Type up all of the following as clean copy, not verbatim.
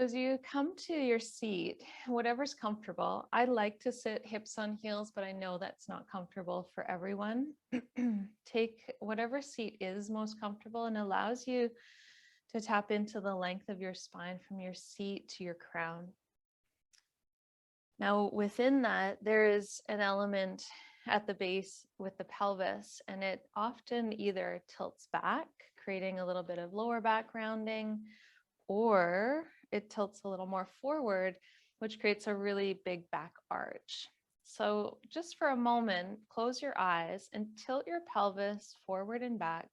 So as you come to your seat, whatever's comfortable, I like to sit hips on heels, but I know that's not comfortable for everyone. Take whatever seat is most comfortable and allows you to tap into the length of your spine from your seat to your crown. Now, within that, there is an element at the base with the pelvis, and it often either tilts back, creating a little bit of lower back rounding, or it tilts a little more forward, which creates a really big back arch. So just for a moment, close your eyes and tilt your pelvis forward and back,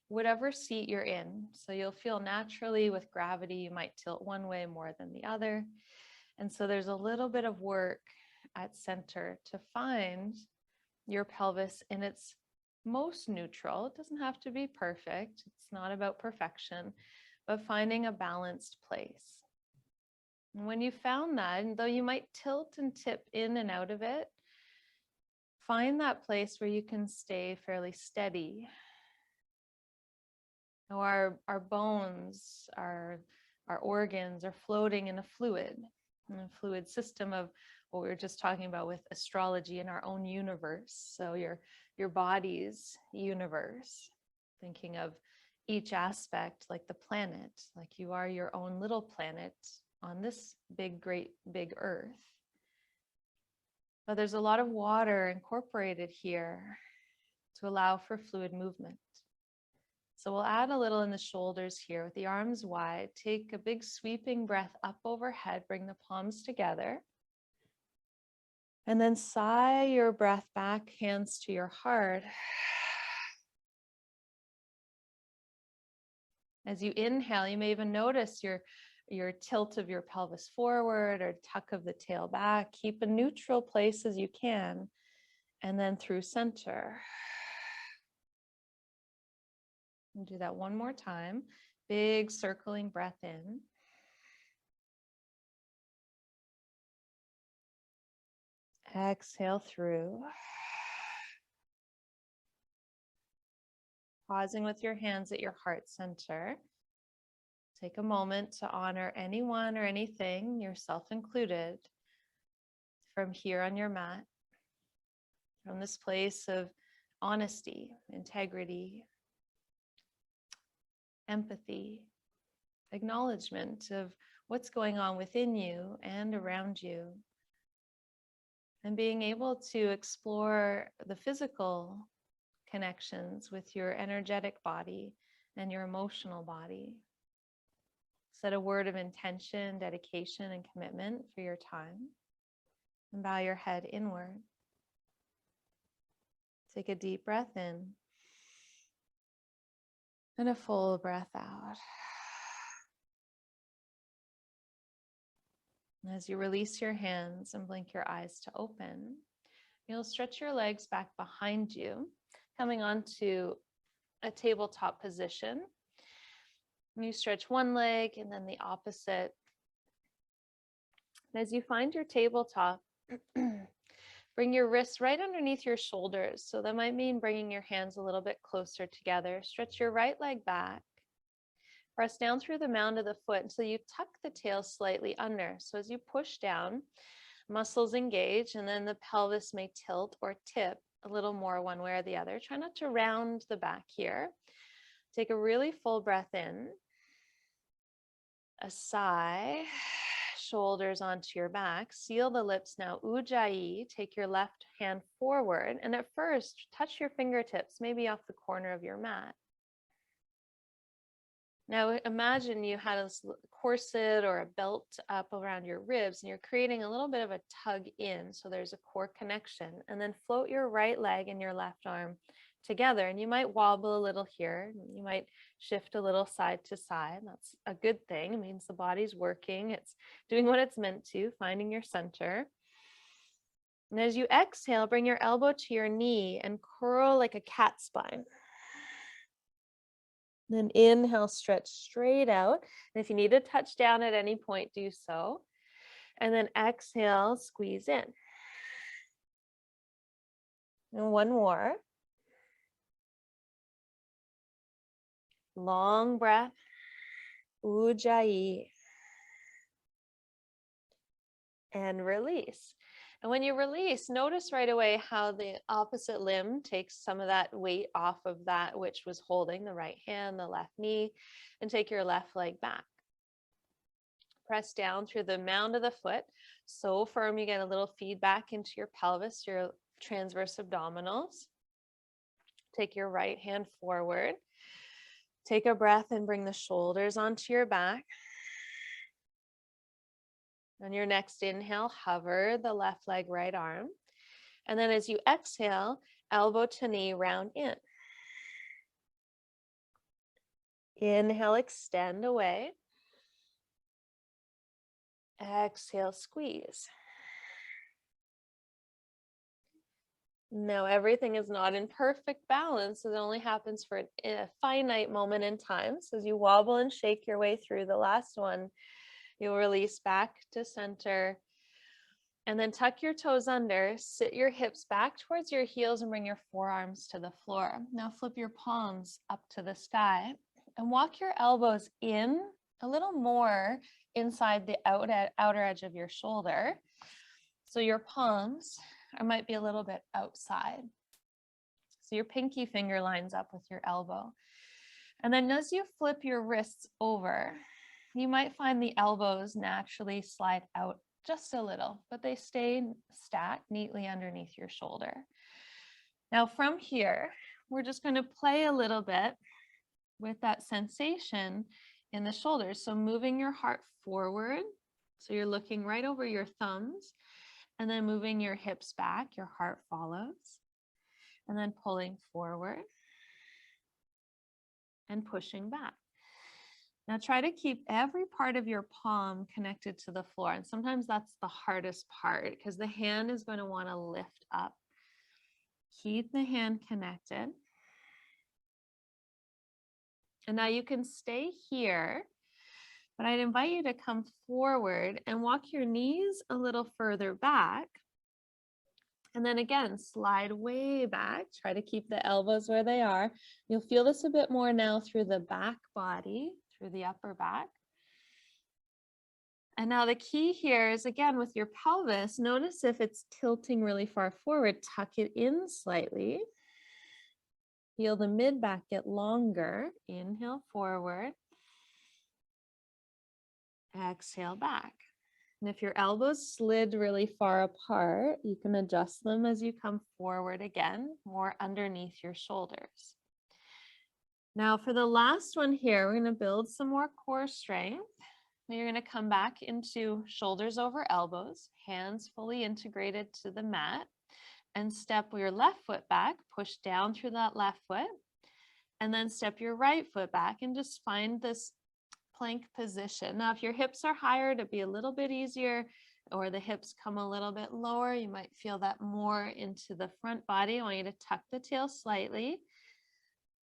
whatever seat you're in. So you'll feel naturally with gravity, you might tilt one way more than the other. And so there's a little bit of work at center to find your pelvis in its most neutral. It doesn't have to be perfect. It's not about perfection, but finding a balanced place. And when you found that, and though you might tilt and tip in and out of it, find that place where you can stay fairly steady. Now our bones, our organs are floating in a fluid system of what we were just talking about with astrology in our own universe. So your body's universe, thinking of each aspect like the planet, like you are your own little planet on this great big earth. But there's a lot of water incorporated here to allow for fluid movement. So we'll add a little in the shoulders here with the arms wide. Take a big sweeping breath up overhead, bring the palms together. And then sigh your breath back, hands to your heart. As you inhale, you may even notice your tilt of your pelvis forward or tuck of the tail back. Keep a neutral place as you can, and then through center. And do that one more time. Big circling breath in. Exhale through. Pausing with your hands at your heart center. Take a moment to honor anyone or anything, yourself included, from here on your mat, from this place of honesty, integrity, empathy, acknowledgement of what's going on within you and around you, and being able to explore the physical connections with your energetic body and your emotional body. Set a word of intention, dedication, and commitment for your time, and bow your head inward. Take a deep breath in and a full breath out. As you release your hands and blink your eyes to open, you'll stretch your legs back behind you, coming onto a tabletop position. And you stretch one leg and then the opposite. And as you find your tabletop, bring your wrists right underneath your shoulders. So that might mean bringing your hands a little bit closer together. Stretch your right leg back. Press down through the mound of the foot until you tuck the tail slightly under. So as you push down, muscles engage, and then the pelvis may tilt or tip a little more one way or the other. Try not to round the back here. Take a really full breath in. A sigh, shoulders onto your back. Seal the lips now, Ujjayi. Take your left hand forward, and at first, touch your fingertips, maybe off the corner of your mat. Now imagine you had a corset or a belt up around your ribs, and you're creating a little bit of a tug in, so there's a core connection. And then float your right leg and your left arm together, and you might wobble a little here. You might shift a little side to side. That's a good thing. It means the body's working. It's doing what it's meant to, finding your center. And as you exhale, bring your elbow to your knee and curl like a cat spine. Then inhale, stretch straight out. And if you need to touch down at any point, do so. And then exhale, squeeze in. And one more. Long breath, Ujjayi. and release. And when you release, notice right away how the opposite limb takes some of that weight off of that which was holding the right hand, the left knee, and take your left leg back. Press down through the mound of the foot, so firm you get a little feedback into your pelvis, your transverse abdominals. Take your right hand forward. Take a breath and bring the shoulders onto your back. On your next inhale, hover the left leg, right arm. And then as you exhale, elbow to knee, round in. Inhale, extend away. Exhale, squeeze. Now, everything is not in perfect balance. It only happens for a finite moment in time. So as you wobble and shake your way through the last one, you'll release back to center. And then tuck your toes under, sit your hips back towards your heels and bring your forearms to the floor. Now flip your palms up to the sky and walk your elbows in a little more inside the outer edge of your shoulder. So your palms might be a little bit outside. So your pinky finger lines up with your elbow. And then as you flip your wrists over, you might find the elbows naturally slide out just a little, but they stay stacked neatly underneath your shoulder. Now from here, we're just going to play a little bit with that sensation in the shoulders. So moving your heart forward. So you're looking right over your thumbs and then moving your hips back, your heart follows, and then pulling forward and pushing back. Now try to keep every part of your palm connected to the floor. And sometimes that's the hardest part because the hand is going to want to lift up. Keep the hand connected. And now you can stay here, but I'd invite you to come forward and walk your knees a little further back. And then again, slide way back. Try to keep the elbows where they are. You'll feel this a bit more now through the back body, through the upper back. And now the key here is, again, with your pelvis, notice if it's tilting really far forward, tuck it in slightly. Feel the mid back get longer. Inhale forward. Exhale back. And if your elbows slid really far apart, you can adjust them as you come forward again, more underneath your shoulders. Now for the last one here, we're going to build some more core strength. You're going to come back into shoulders over elbows, hands fully integrated to the mat, and step your left foot back, push down through that left foot, and then step your right foot back and just find this plank position. Now, if your hips are higher, to be a little bit easier, or the hips come a little bit lower, you might feel that more into the front body. I want you to tuck the tail slightly.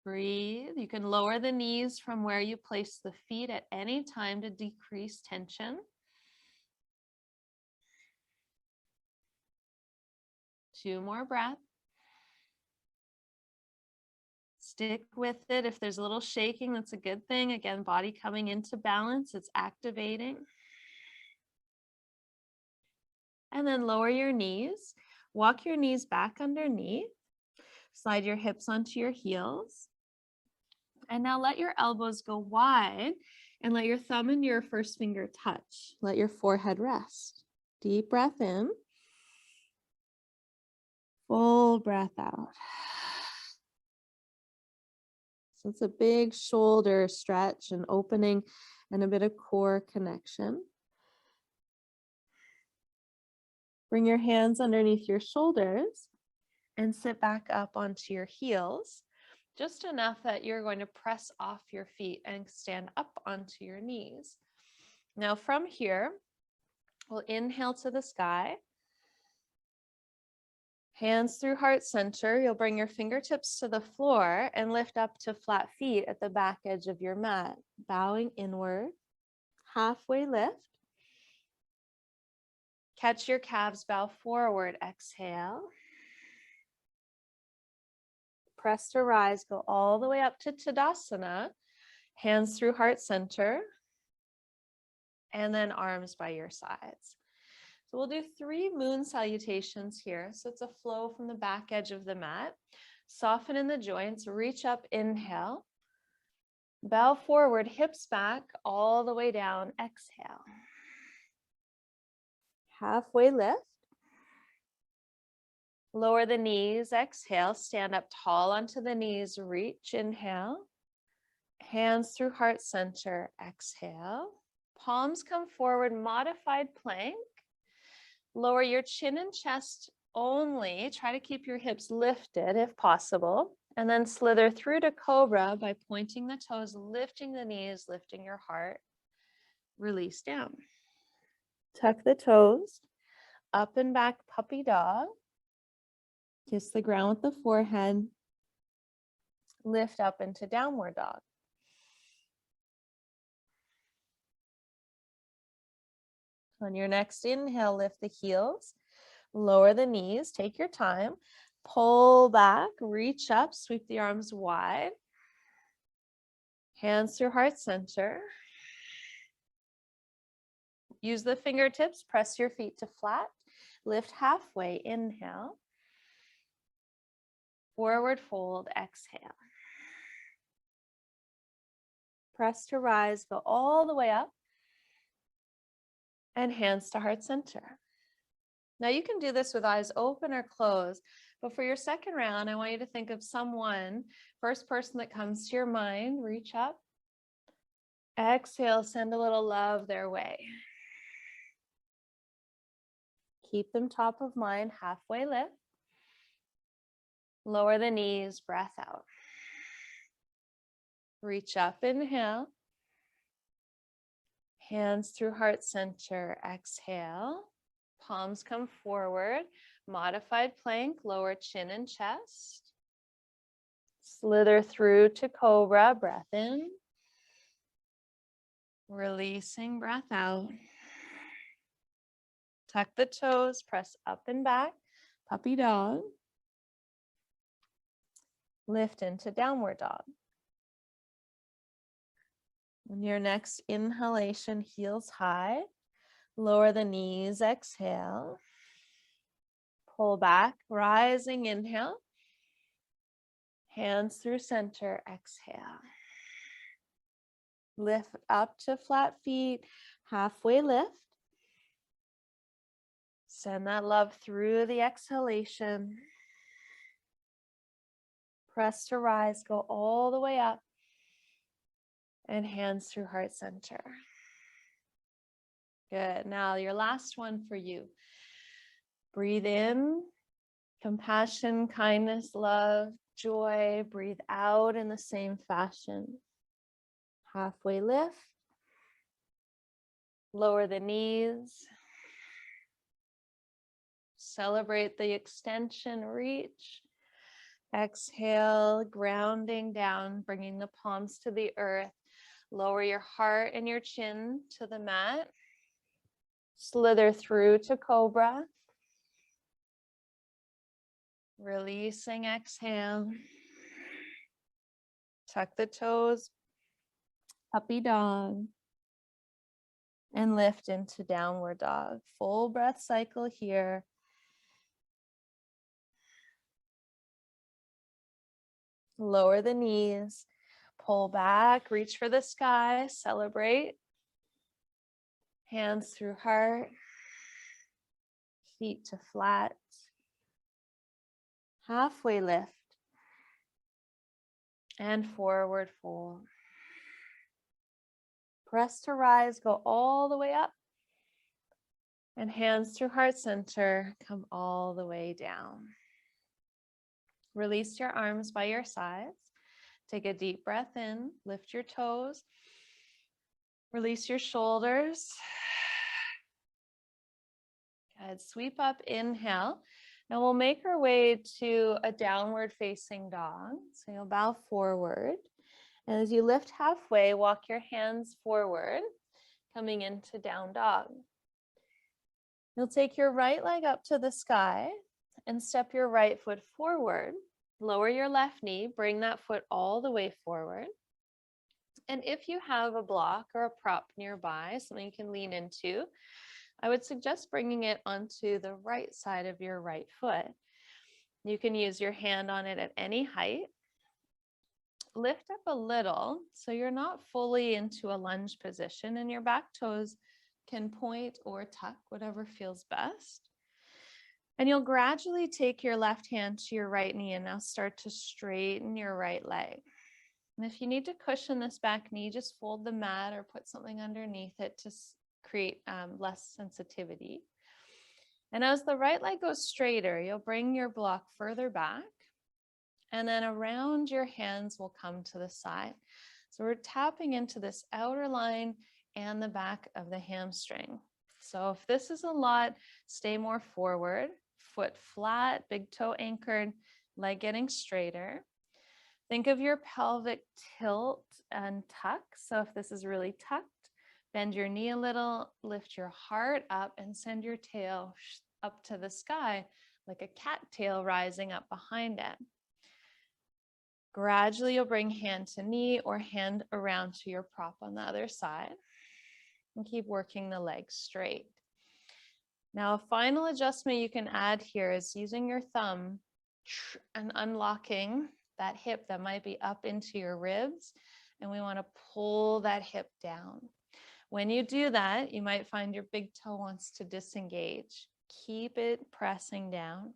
Breathe. You can lower the knees from where you place the feet at any time to decrease tension. 2 more breaths. Stick with it. If there's a little shaking, that's a good thing. Again, body coming into balance, it's activating. And then lower your knees. Walk your knees back underneath. Slide your hips onto your heels. And now let your elbows go wide and let your thumb and your first finger touch. Let your forehead rest. Deep breath in. Full breath out. So it's a big shoulder stretch and opening and a bit of core connection. Bring your hands underneath your shoulders and sit back up onto your heels, just enough that you're going to press off your feet and stand up onto your knees. Now from here, we'll inhale to the sky. Hands through heart center. You'll bring your fingertips to the floor and lift up to flat feet at the back edge of your mat, bowing inward. Halfway lift. Catch your calves, bow forward, exhale. Press to rise, go all the way up to Tadasana. Hands through heart center. And then arms by your sides. So we'll do 3 moon salutations here. So it's a flow from the back edge of the mat. Soften in the joints, reach up, inhale. Bow forward, hips back, all the way down, exhale. Halfway lift. Lower the knees, exhale, stand up tall onto the knees, reach, inhale. Hands through heart center, exhale. Palms come forward, modified plank. Lower your chin and chest only. Try to keep your hips lifted if possible. And then slither through to cobra by pointing the toes, lifting the knees, lifting your heart. Release down. Tuck the toes. Up and back, puppy dog. Kiss the ground with the forehead. Lift up into downward dog. On your next inhale, lift the heels, lower the knees, take your time, pull back, reach up, sweep the arms wide, hands through heart center. Use the fingertips, press your feet to flat, lift halfway, inhale, forward fold, exhale. Press to rise, go all the way up, and hands to heart center. Now you can do this with eyes open or closed, but for your second round, I want you to think of someone, first person that comes to your mind, reach up, exhale, send a little love their way. Keep them top of mind, halfway lift. Lower the knees, breath out. Reach up, inhale. Hands through heart center, exhale. Palms come forward, modified plank, lower chin and chest. Slither through to cobra, breath in. Releasing, breath out. Tuck the toes, press up and back, puppy dog. Lift into downward dog. On your next inhalation, heels high. Lower the knees, exhale. Pull back, rising, inhale. Hands through center, exhale. Lift up to flat feet, halfway lift. Send that love through the exhalation. Press to rise, go all the way up. And hands through heart center. Good. Now your last one for you. Breathe in, compassion, kindness, love, joy. Breathe out in the same fashion. Halfway lift. Lower the knees. Celebrate the extension, reach. Exhale, grounding down, bringing the palms to the earth. Lower your heart and your chin to the mat. Slither through to cobra. Releasing, exhale. Tuck the toes, puppy dog. And lift into downward dog. Full breath cycle here. Lower the knees. Pull back, reach for the sky, celebrate. Hands through heart, feet to flat. Halfway lift. And forward fold. Press to rise, go all the way up. And hands through heart center, come all the way down. Release your arms by your sides. Take a deep breath in, lift your toes, release your shoulders. Good, sweep up, inhale. Now we'll make our way to a downward facing dog. So you'll bow forward. And as you lift halfway, walk your hands forward, coming into down dog. You'll take your right leg up to the sky and step your right foot forward. Lower your left knee, bring that foot all the way forward. And if you have a block or a prop nearby, something you can lean into, I would suggest bringing it onto the right side of your right foot. You can use your hand on it at any height. Lift up a little so you're not fully into a lunge position, and your back toes can point or tuck, whatever feels best. And you'll gradually take your left hand to your right knee and now start to straighten your right leg. And if you need to cushion this back knee, just fold the mat or put something underneath it to create less sensitivity. And as the right leg goes straighter, you'll bring your block further back, and then around your hands will come to the side. So we're tapping into this outer line and the back of the hamstring. So if this is a lot, stay more forward, foot flat, big toe anchored, leg getting straighter. Think of your pelvic tilt and tuck. So if this is really tucked, bend your knee a little, lift your heart up, and send your tail up to the sky like a cat tail rising up behind it. Gradually, you'll bring hand to knee or hand around to your prop on the other side, and keep working the legs straight. Now, a final adjustment you can add here is using your thumb and unlocking that hip that might be up into your ribs, and we want to pull that hip down. When you do that, you might find your big toe wants to disengage. Keep it pressing down.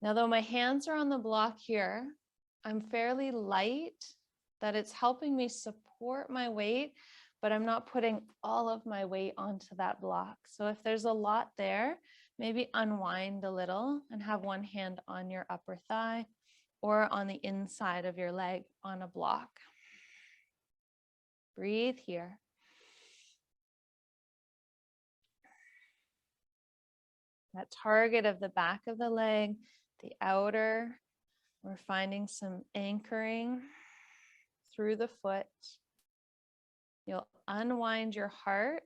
Now, though my hands are on the block here, I'm fairly light, that it's helping me support my weight, but I'm not putting all of my weight onto that block. So if there's a lot there, maybe unwind a little and have one hand on your upper thigh or on the inside of your leg on a block. Breathe here. That target of the back of the leg, the outer, we're finding some anchoring through the foot. You'll unwind your heart,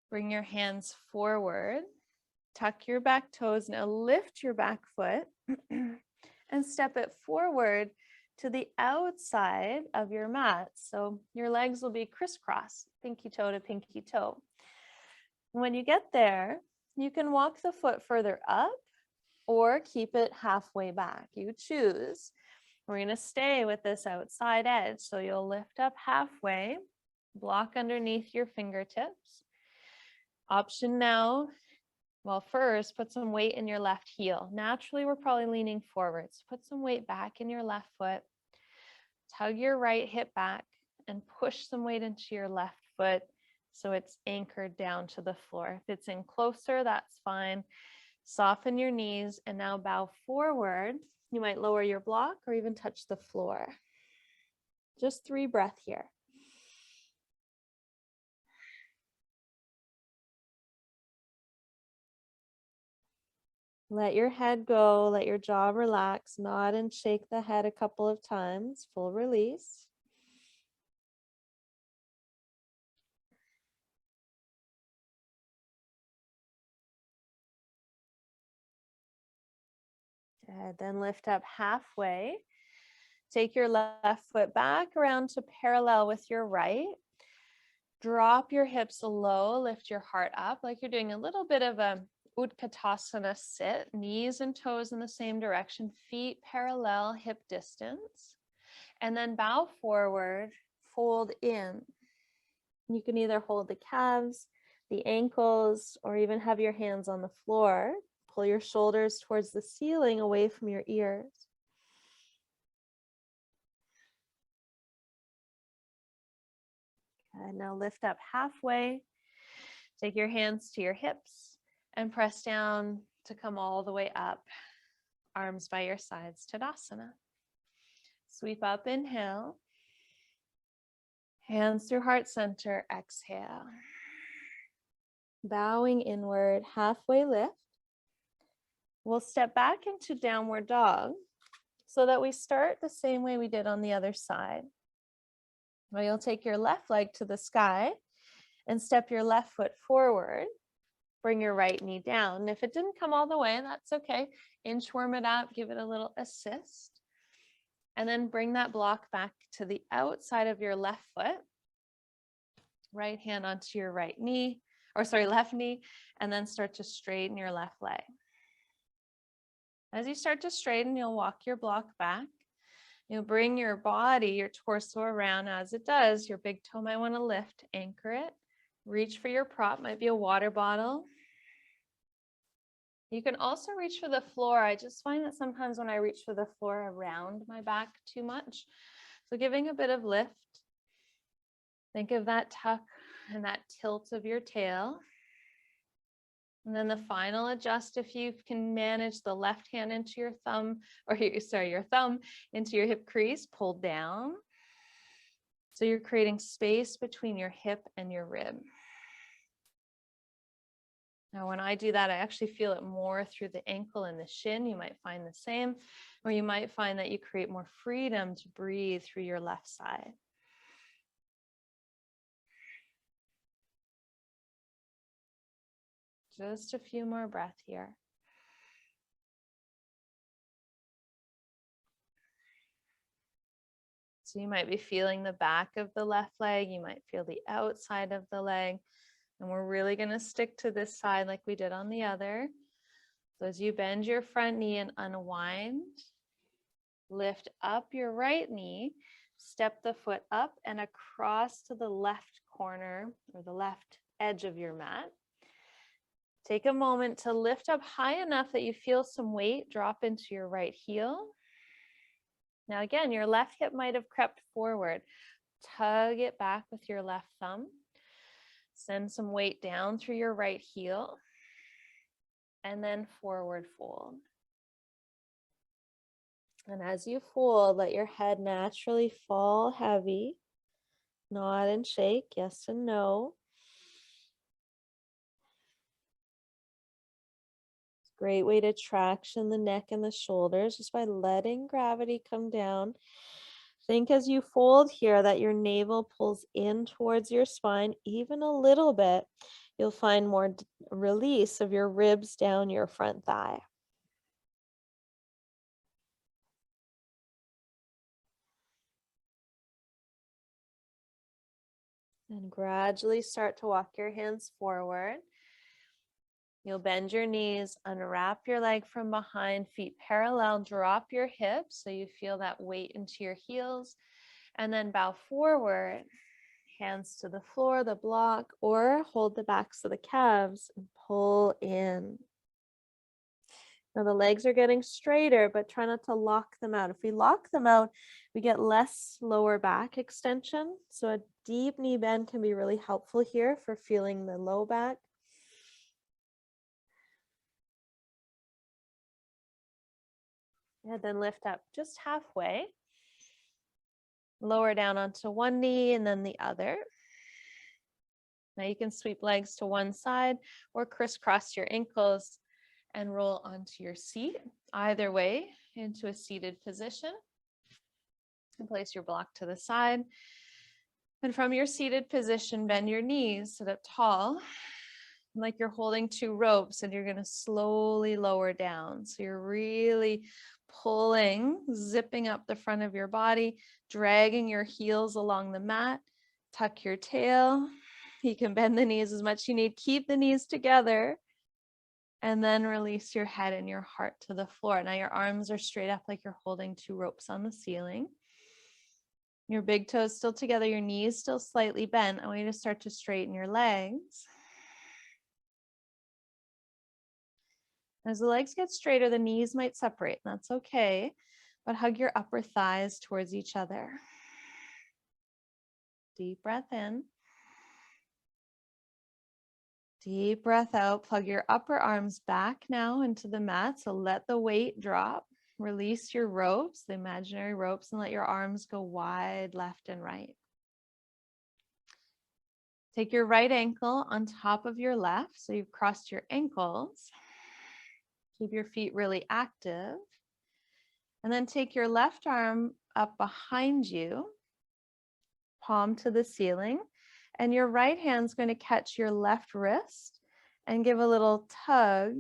bring your hands forward, tuck your back toes, now lift your back foot and step it forward to the outside of your mat. So your legs will be crisscross, pinky toe to pinky toe. When you get there, you can walk the foot further up or keep it halfway back. You choose. We're going to stay with this outside edge. So you'll lift up halfway, block underneath your fingertips. Option now, well, first put some weight in your left heel. Naturally, we're probably leaning forward. So put some weight back in your left foot. Tug your right hip back and push some weight into your left foot so it's anchored down to the floor. If it's in closer, that's fine. Soften your knees and now bow forward. You might lower your block or even touch the floor. Just 3 breaths here. Let your head go, let your jaw relax, nod and shake the head a couple of times, full release. Good. Then lift up halfway. Take your left foot back around to parallel with your right. Drop your hips low, lift your heart up like you're doing a little bit of a Utkatasana sit, knees and toes in the same direction, feet parallel, hip distance. And then bow forward, fold in. You can either hold the calves, the ankles, or even have your hands on the floor. Pull your shoulders towards the ceiling away from your ears. And now lift up halfway. Take your hands to your hips and press down to come all the way up. Arms by your sides, Tadasana. Sweep up, inhale. Hands through heart center, exhale. Bowing inward, halfway lift. We'll step back into downward dog so that we start the same way we did on the other side. Well, you'll take your left leg to the sky and step your left foot forward. Bring your right knee down. And if it didn't come all the way, that's okay. Inchworm it up, give it a little assist. And then bring that block back to the outside of your left foot. Right hand onto your right knee. left knee, and then start to straighten your left leg. As you start to straighten, you'll walk your block back. You'll bring your body, your torso around. As it does, your big toe might want to lift, anchor it. Reach for your prop, might be a water bottle. You can also reach for the floor. I just find that sometimes when I reach for the floor, I round my back too much. So giving a bit of lift. Think of that tuck and that tilt of your tail. And then the final adjust, if you can manage the left hand into your thumb, or your thumb into your hip crease, pull down. So you're creating space between your hip and your rib. Now, when I do that, I actually feel it more through the ankle and the shin. You might find the same, or you might find that you create more freedom to breathe through your left side. Just a few more breaths here. So you might be feeling the back of the left leg. You might feel the outside of the leg. And we're really going to stick to this side like we did on the other. So as you bend your front knee and unwind, lift up your right knee, step the foot up and across to the left corner or the left edge of your mat. Take a moment to lift up high enough that you feel some weight drop into your right heel. Now again, your left hip might have crept forward. Tug it back with your left thumb. Send some weight down through your right heel. And then forward fold. And as you fold, let your head naturally fall heavy. Nod and shake, yes and no. Great way to traction the neck and the shoulders just by letting gravity come down. Think as you fold here that your navel pulls in towards your spine even a little bit. You'll find more release of your ribs down your front thigh. And gradually start to walk your hands forward. You'll bend your knees, unwrap your leg from behind, feet parallel, drop your hips so you feel that weight into your heels, and then bow forward, hands to the floor, the block, or hold the backs of the calves and pull in. Now the legs are getting straighter, but try not to lock them out. If we lock them out, we get less lower back extension. So a deep knee bend can be really helpful here for feeling the low back. And then lift up just halfway. Lower down onto one knee and then the other. Now you can sweep legs to one side or crisscross your ankles and roll onto your seat. Either way, into a seated position. And place your block to the side. And from your seated position, bend your knees, sit up tall, like you're holding two ropes, and you're going to slowly lower down. So you're really pulling, zipping up the front of your body, dragging your heels along the mat. Tuck your tail. You can bend the knees as much as you need. Keep the knees together. And then release your head and your heart to the floor. Now your arms are straight up like you're holding two ropes on the ceiling. Your big toes still together, your knees still slightly bent. I want you to start to straighten your legs. As the legs get straighter, the knees might separate. That's okay, but hug your upper thighs towards each other. Deep breath in. Deep breath out. Plug your upper arms back now into the mat. So let the weight drop. Release your ropes, the imaginary ropes, and let your arms go wide left and right. Take your right ankle on top of your left. So you've crossed your ankles. Keep your feet really active. And then take your left arm up behind you, palm to the ceiling. And your right hand's going to catch your left wrist and give a little tug,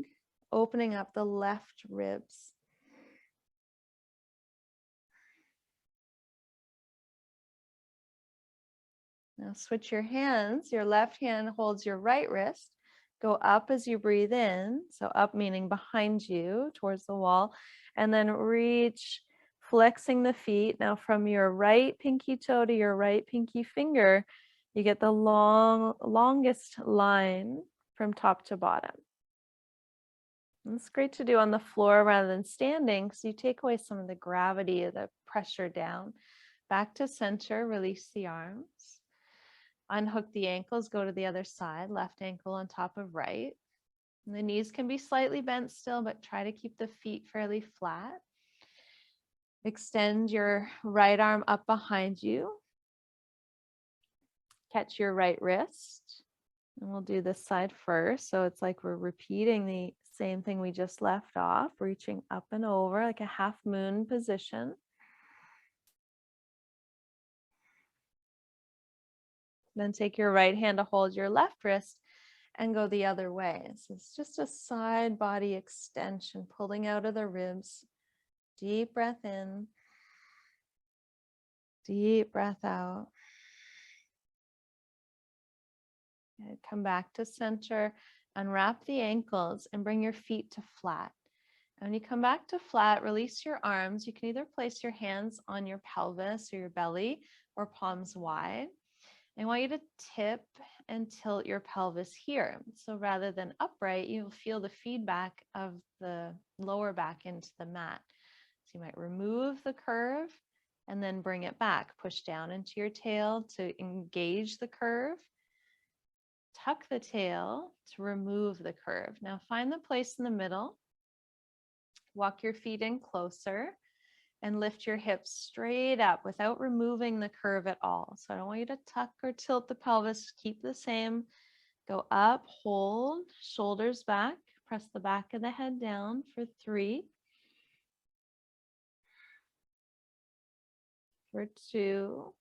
opening up the left ribs. Now switch your hands. Your left hand holds your right wrist. Go up as you breathe in. So up meaning behind you towards the wall. And then reach, flexing the feet. Now from your right pinky toe to your right pinky finger, you get the longest line from top to bottom. And it's great to do on the floor rather than standing because you take away some of the gravity of the pressure down. Back to center, release the arms. Unhook the ankles, go to the other side, left ankle on top of right. And the knees can be slightly bent still, but try to keep the feet fairly flat. Extend your right arm up behind you. Catch your right wrist. And we'll do this side first. So it's like we're repeating the same thing we just left off, reaching up and over like a half moon position. Then take your right hand to hold your left wrist and go the other way. So it's just a side body extension, pulling out of the ribs. Deep breath in, deep breath out. And come back to center, unwrap the ankles and bring your feet to flat. And when you come back to flat, release your arms. You can either place your hands on your pelvis or your belly or palms wide. I want you to tip and tilt your pelvis here. So rather than upright, you'll feel the feedback of the lower back into the mat. So you might remove the curve and then bring it back. Push down into your tail to engage the curve. Tuck the tail to remove the curve. Now find the place in the middle. Walk your feet in closer. And lift your hips straight up without removing the curve at all. So I don't want you to tuck or tilt the pelvis. Keep the same. Go up, hold, shoulders back. Press the back of the head down for 3. For 2.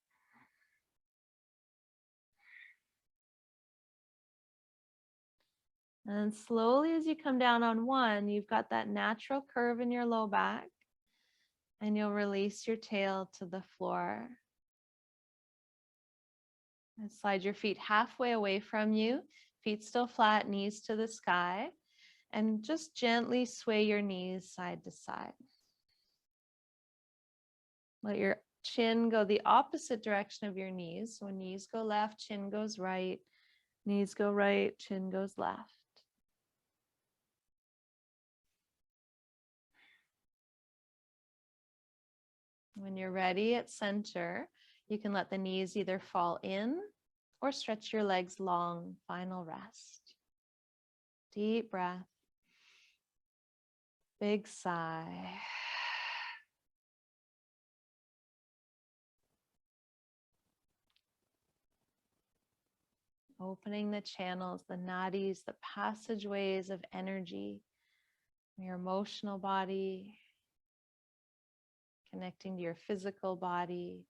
And slowly as you come down on 1, you've got that natural curve in your low back. And you'll release your tail to the floor. And slide your feet halfway away from you. Feet still flat, knees to the sky. And just gently sway your knees side to side. Let your chin go the opposite direction of your knees. So when knees go left, chin goes right. Knees go right, chin goes left. When you're ready at center, you can let the knees either fall in or stretch your legs long. Final rest. Deep breath. Big sigh. Opening the channels, the nadis, the passageways of energy, your emotional body, connecting to your physical body.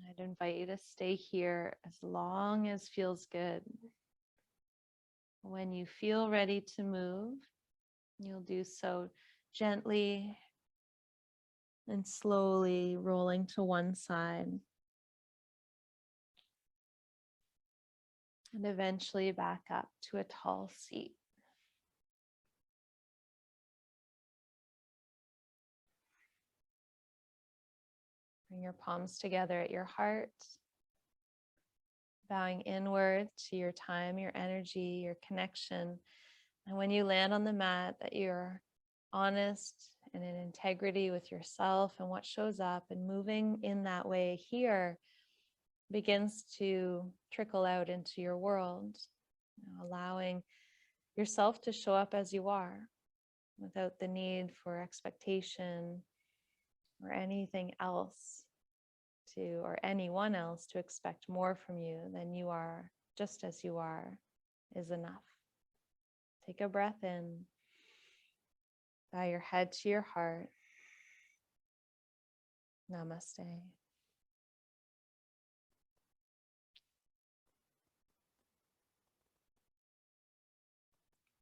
I'd invite you to stay here as long as feels good. When you feel ready to move, you'll do so gently and slowly, rolling to one side. And eventually back up to a tall seat. Bring your palms together at your heart, bowing inward to your time, your energy, your connection. And when you land on the mat, that you're honest and in integrity with yourself and what shows up, and moving in that way here begins to trickle out into your world, allowing yourself to show up as you are without the need for expectation or anything else or anyone else to expect more from you than you are. Just as you are is enough. Take a breath in, bow your head to your heart. Namaste.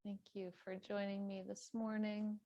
Thank you for joining me this morning.